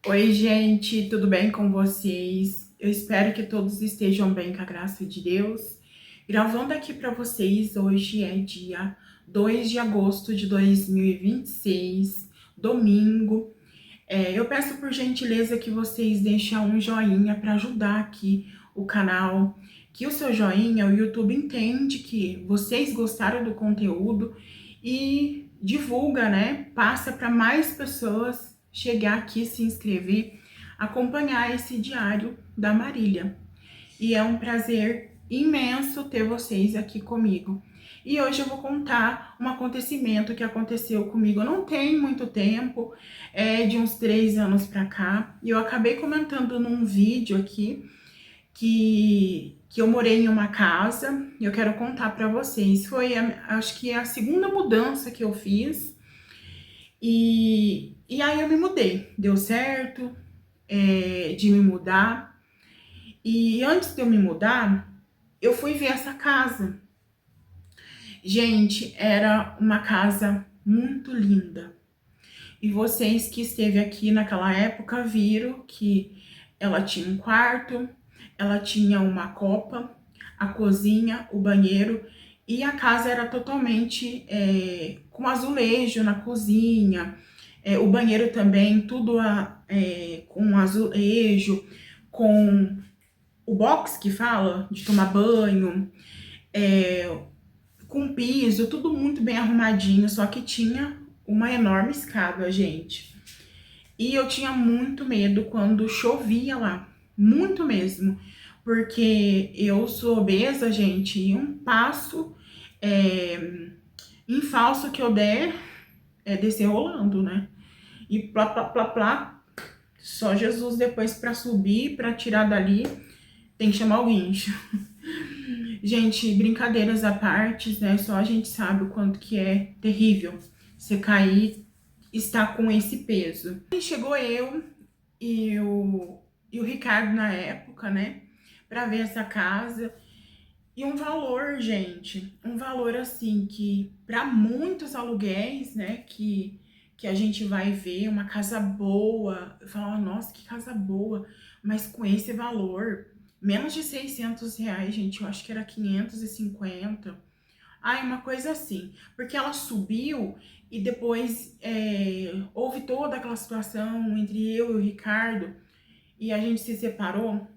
Oi, gente, tudo bem com vocês? Eu espero que todos estejam bem com a graça de Deus. Gravando aqui para vocês, hoje é dia 2 de agosto de 2026, domingo. Eu peço por gentileza que vocês deixem um joinha para ajudar aqui o canal. Que o seu joinha, o YouTube entende que vocês gostaram do conteúdo e divulga, né? Passa para mais pessoas chegar aqui, se inscrever, acompanhar esse diário da Marília. E é um prazer imenso ter vocês aqui comigo. E hoje eu vou contar um acontecimento que aconteceu comigo não tem muito tempo, de uns 3 anos pra cá. E eu acabei comentando num vídeo aqui que eu morei em uma casa e eu quero contar pra vocês. Acho que é a segunda mudança que eu fiz. E aí eu me mudei. Deu certo, de me mudar. E antes de eu me mudar, eu fui ver essa casa. Gente, era uma casa muito linda. E vocês que esteve aqui naquela época viram que ela tinha um quarto, ela tinha uma copa, a cozinha, o banheiro, e a casa era totalmente com azulejo na cozinha, o banheiro também, tudo com azulejo, com o box que fala de tomar banho, é, com piso, tudo muito bem arrumadinho, só que tinha uma enorme escada, gente. E eu tinha muito medo quando chovia lá, muito mesmo, porque eu sou obesa, gente, e um passo em falso que eu der é descer rolando, né? E plá, plá, plá, plá, só Jesus depois para subir, para tirar dali, tem que chamar o guincho. Gente, brincadeiras à parte, né? Só a gente sabe o quanto que é terrível você cair, estar com esse peso. E chegou eu e o Ricardo na época, né? Pra ver essa casa. E um valor, gente, um valor assim que para muitos aluguéis, né? Que a gente vai ver uma casa boa, eu falo, nossa, que casa boa, mas com esse valor, menos de R$ 600, gente, eu acho que era 550. Ai, uma coisa assim, porque ela subiu e depois houve toda aquela situação entre eu e o Ricardo e a gente se separou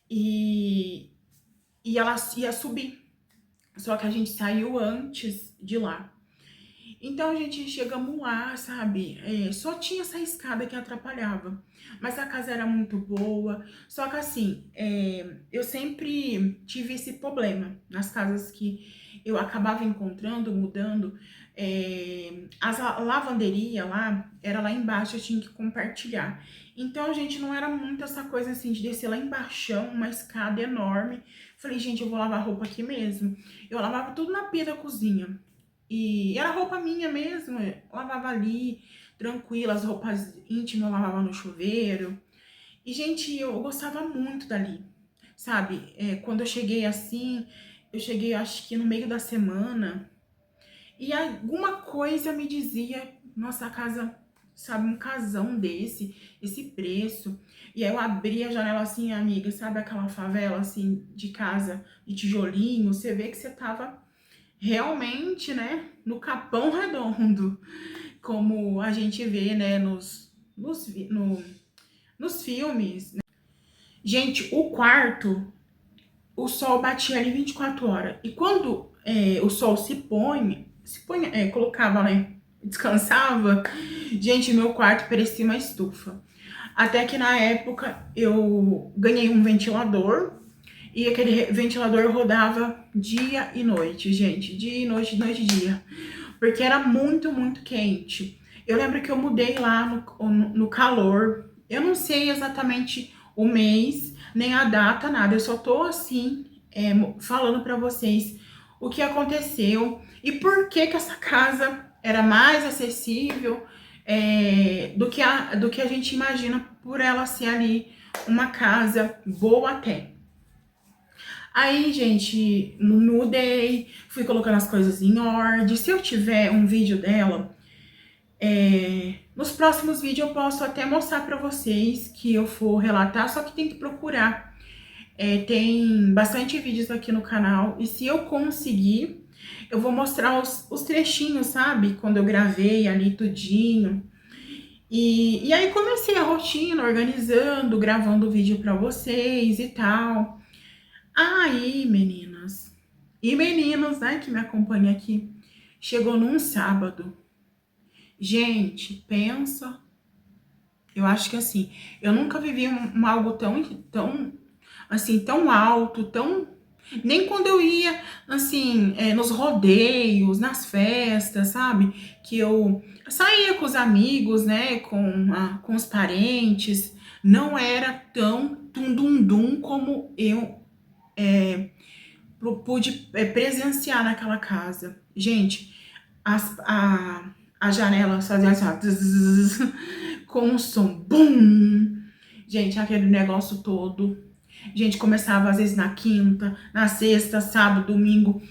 e, e ela ia subir, só que a gente saiu antes de lá. Então a gente chegamos lá, sabe? Só tinha essa escada que atrapalhava. Mas a casa era muito boa. Só que assim, eu sempre tive esse problema nas casas que eu acabava encontrando, mudando. A lavanderia lá era lá embaixo, eu tinha que compartilhar. Então a gente não era muito essa coisa assim de descer lá embaixo, uma escada enorme. Falei, gente, eu vou lavar roupa aqui mesmo. Eu lavava tudo na pia da cozinha. E era roupa minha mesmo, eu lavava ali, tranquila, as roupas íntimas eu lavava no chuveiro. E, gente, eu gostava muito dali, sabe? Quando eu cheguei assim, eu cheguei acho que no meio da semana, e alguma coisa me dizia, nossa, a casa, sabe, um casão desse, esse preço. E aí eu abri a janela assim, amiga, sabe aquela favela assim, de casa, de tijolinho, você vê que você tava realmente, né, no Capão Redondo, como a gente vê, né, nos filmes. Né? Gente, o quarto, o sol batia ali 24 horas. E quando o sol colocava, né, descansava, gente, meu quarto parecia uma estufa. Até que na época eu ganhei um ventilador e aquele ventilador rodava dia e noite, gente. Dia e noite, noite e dia. Porque era muito, muito quente. Eu lembro que eu mudei lá no calor. Eu não sei exatamente o mês, nem a data, nada. Eu só tô assim, falando pra vocês o que aconteceu e por que que essa casa era mais acessível do que a gente imagina por ela ser ali uma casa boa até. Aí, gente, mudei, fui colocando as coisas em ordem. Se eu tiver um vídeo dela, Nos próximos vídeos eu posso até mostrar pra vocês que eu for relatar, só que tem que procurar. Tem bastante vídeos aqui no canal e se eu conseguir, eu vou mostrar os trechinhos, sabe? Quando eu gravei ali tudinho. E aí comecei a rotina, organizando, gravando vídeo pra vocês e tal. Aí, meninas e meninos, né, que me acompanham aqui, chegou num sábado. Gente, pensa, eu acho que assim, eu nunca vivi algo assim, tão alto, nem quando eu ia, assim, nos rodeios, nas festas, sabe? Que eu saía com os amigos, né? Com os parentes. Não era tão tum-dum-dum como eu pude presenciar naquela casa. Gente, a janela fazia assim, ó, com um som, bum! Gente, aquele negócio todo. Gente, começava às vezes na quinta, na sexta, sábado, domingo.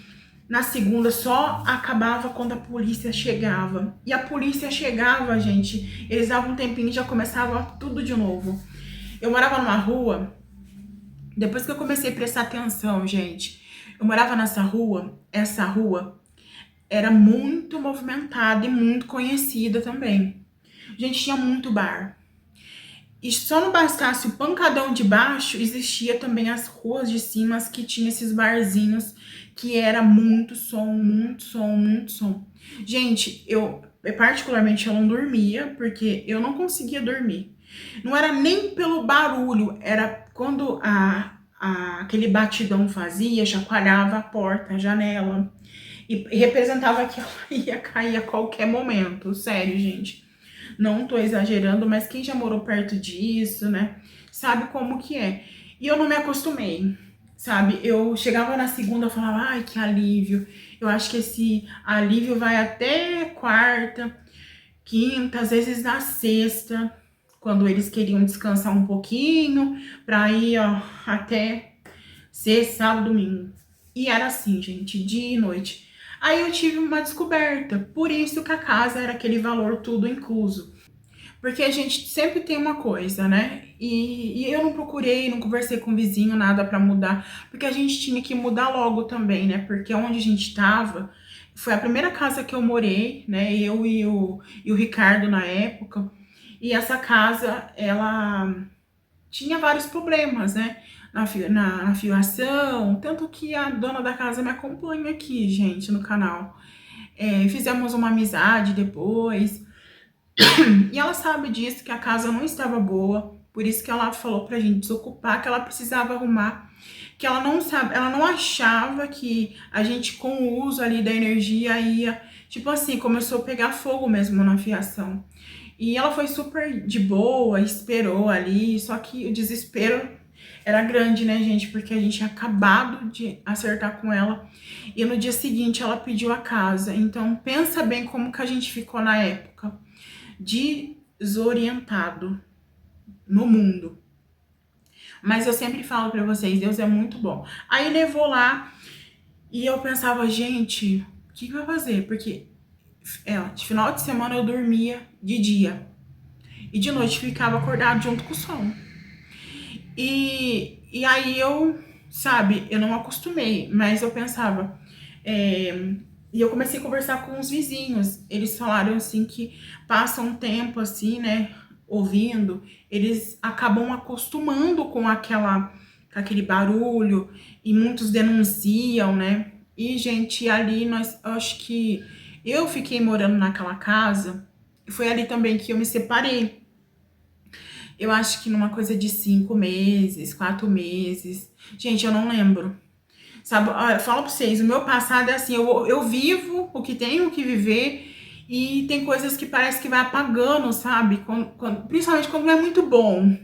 Na segunda só acabava quando a polícia chegava. E a polícia chegava, gente, eles davam um tempinho e já começava tudo de novo. Eu morava numa rua, depois que eu comecei a prestar atenção, gente, eu morava nessa rua, essa rua era muito movimentada e muito conhecida também. Gente, tinha muito bar. E só não bastasse o pancadão de baixo, existia também as ruas de cima que tinha esses barzinhos que era muito som, muito som, muito som. Gente, particularmente eu não dormia, porque eu não conseguia dormir. Não era nem pelo barulho, era quando aquele batidão fazia, chacoalhava a porta, a janela, e representava que ela ia cair a qualquer momento. Sério, gente. Não tô exagerando, mas quem já morou perto disso, né, sabe como que é. E eu não me acostumei, sabe? Eu chegava na segunda e falava, ai, que alívio. Eu acho que esse alívio vai até quarta, quinta, às vezes na sexta, quando eles queriam descansar um pouquinho, pra ir, ó, até sexta, sábado, domingo. E era assim, gente, dia e noite. Aí eu tive uma descoberta, por isso que a casa era aquele valor tudo incluso. Porque a gente sempre tem uma coisa, né? E eu não procurei, não conversei com o vizinho, nada pra mudar, porque a gente tinha que mudar logo também, né? Porque onde a gente tava, foi a primeira casa que eu morei, né? Eu e o Ricardo na época. E essa casa, ela tinha vários problemas, né? Na fiação, tanto que a dona da casa me acompanha aqui, gente, no canal. Fizemos uma amizade depois. E ela sabe disso, que a casa não estava boa, por isso que ela falou pra gente desocupar, que ela precisava arrumar, que ela não sabe, ela não achava que a gente com o uso ali da energia ia, tipo assim, começou a pegar fogo mesmo na fiação. E ela foi super de boa, esperou ali, só que o desespero era grande, né, gente? Porque a gente tinha acabado de acertar com ela e no dia seguinte ela pediu a casa. Então pensa bem como que a gente ficou na época, desorientado no mundo. Mas eu sempre falo pra vocês, Deus é muito bom. Aí levou lá e eu pensava, gente, o que vai fazer? Porque de final de semana eu dormia de dia e de noite ficava acordado junto com o som. E aí sabe, eu não acostumei, mas eu pensava, e eu comecei a conversar com os vizinhos. Eles falaram assim que passa um tempo assim, né, ouvindo, eles acabam acostumando com aquele barulho e muitos denunciam, né? E gente, ali eu acho que eu fiquei morando naquela casa e foi ali também que eu me separei. Eu acho que numa coisa de 5 meses, 4 meses. Gente, eu não lembro. Sabe, eu falo pra vocês, o meu passado é assim, eu vivo o que tenho que viver e tem coisas que parece que vai apagando, sabe? Principalmente quando não é muito bom.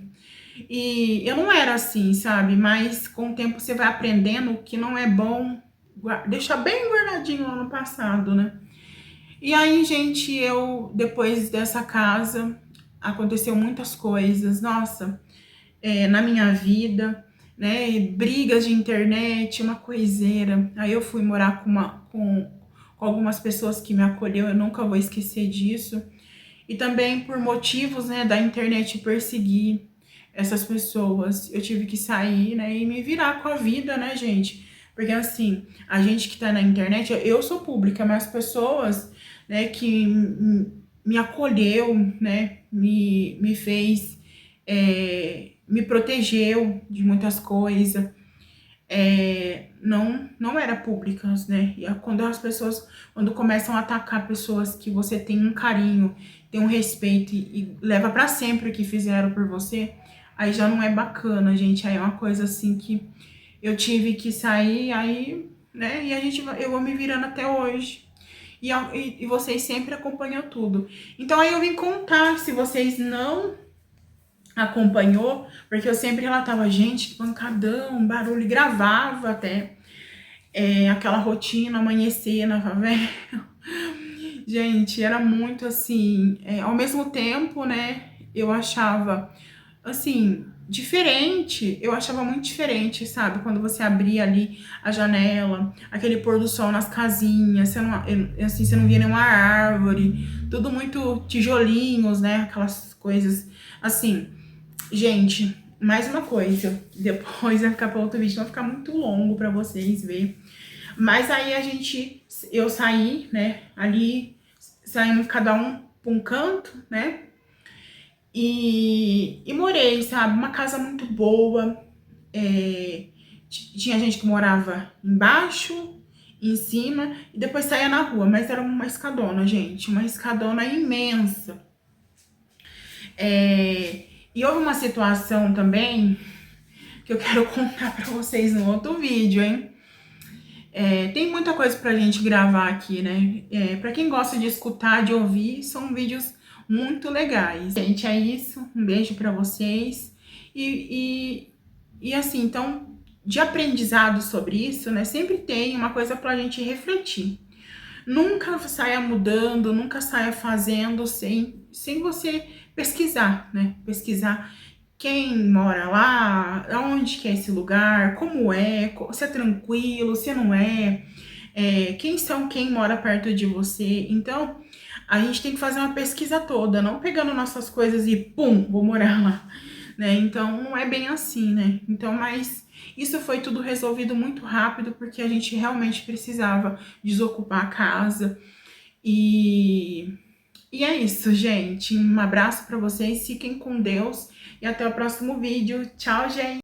E eu não era assim, sabe? Mas com o tempo você vai aprendendo que não é bom, deixar bem guardadinho lá no passado, né? E aí, gente, depois dessa casa, aconteceu muitas coisas, nossa, na minha vida, né? Brigas de internet, uma coiseira. Aí eu fui morar com algumas pessoas que me acolheu, eu nunca vou esquecer disso. E também por motivos, né, da internet perseguir essas pessoas, eu tive que sair, né, e me virar com a vida, né, gente? Porque assim, a gente que tá na internet, eu sou pública, mas as pessoas, né, que me acolheu, né, me fez, me protegeu de muitas coisas, não era públicas, né? E quando as pessoas, quando começam a atacar pessoas que você tem um carinho, tem um respeito e leva pra sempre o que fizeram por você, aí já não é bacana, gente. Aí é uma coisa assim que eu tive que sair, aí, né? E eu vou me virando até hoje. E vocês sempre acompanham tudo. Então aí eu vim contar, se vocês não acompanhou, porque eu sempre relatava, gente, que pancadão, barulho, e gravava até aquela rotina, amanhecer na favela. Gente, era muito assim, ao mesmo tempo, né, eu achava, assim, diferente, eu achava muito diferente, sabe? Quando você abria ali a janela, aquele pôr do sol nas casinhas, assim, você não via nenhuma árvore, tudo muito tijolinhos, né, aquelas coisas, assim. Gente, mais uma coisa, depois vai ficar para outro vídeo, vai ficar muito longo para vocês verem. Mas aí eu saí, né, ali, saímos cada um para um canto, né, e morei, sabe, uma casa muito boa, tinha gente que morava embaixo, em cima, e depois saía na rua, mas era uma escadona, gente, uma escadona imensa. E houve uma situação também que eu quero contar pra vocês no outro vídeo, hein? Tem muita coisa pra gente gravar aqui, né? Pra quem gosta de escutar, de ouvir, são vídeos muito legais. Gente, é isso. Um beijo pra vocês. E assim, então, de aprendizado sobre isso, né? Sempre tem uma coisa pra gente refletir. Nunca saia mudando, nunca saia fazendo sem você pesquisar, né? Pesquisar quem mora lá, onde que é esse lugar, como é, se é tranquilo, se não é, quem mora perto de você. Então, a gente tem que fazer uma pesquisa toda, não pegando nossas coisas e pum, vou morar lá, né? Então, não é bem assim, né? Então, mas isso foi tudo resolvido muito rápido, porque a gente realmente precisava desocupar a casa. E é isso, gente. Um abraço para vocês, fiquem com Deus e até o próximo vídeo. Tchau, gente!